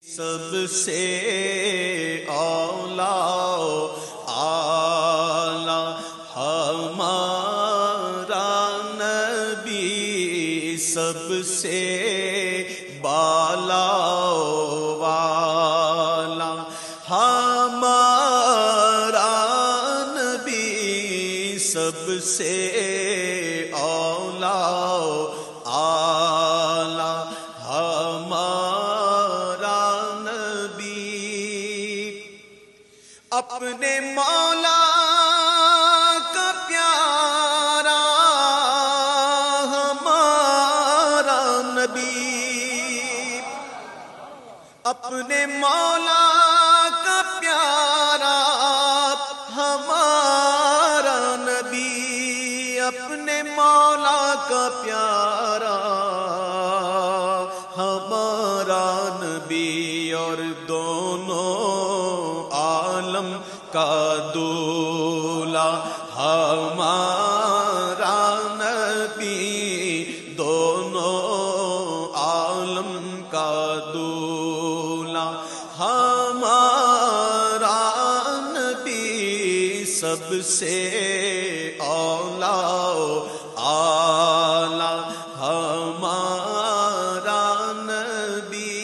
سب سے اولا اعلی ہمارا نبی، سب سے بالا والا ہمارا نبی، سب سے اولا اعلی ہمارا نبی، اپنے مولا کا پیارا ہمارا نبی، اپنے مولا کا پیارا ہمارا نبی، اپنے مولا کا پیارا ہمارا نبی، اور دونوں عالم کا دولا ہمارا نبی، دونوں عالم کا دولا ہمارا نبی، سب سے اولا اعلی ہمارا نبی۔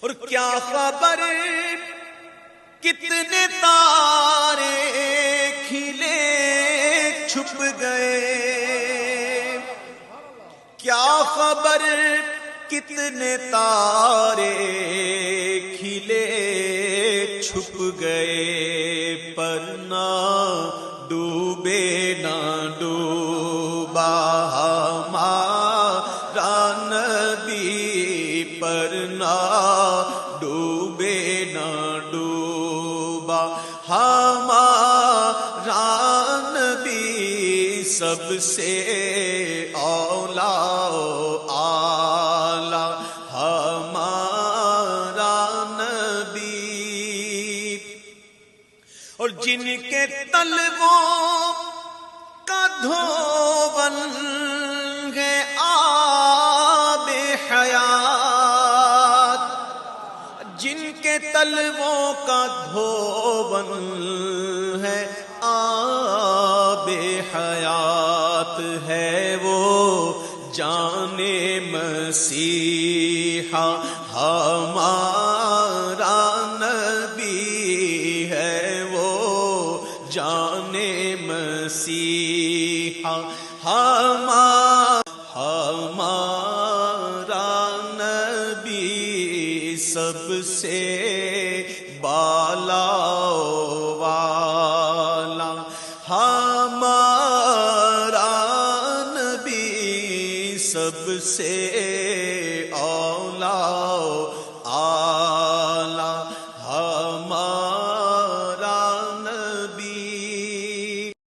اور کیا خبر کتنے تارے کھلے چھپ گئے، کیا خبر کتنے تارے کھلے چھپ گئے، پر نہ ڈوبے نہ ڈوبا ہمارا نبی، پر نہ ڈوبے نہ ڈوبا ہمارا نبی، سب سے اولا اعلی ہمارا نبی۔ اور جن کے تلووں کا دھوول ہے آب حیات، جن کے تلووں کا دھوول ہے آب حیات، ہے وہ جان مسیحا ہمارا نبی، ہے وہ جان مسیحا ہمارا نبی، سب سے بالا والا ہمارا نبی، سب سے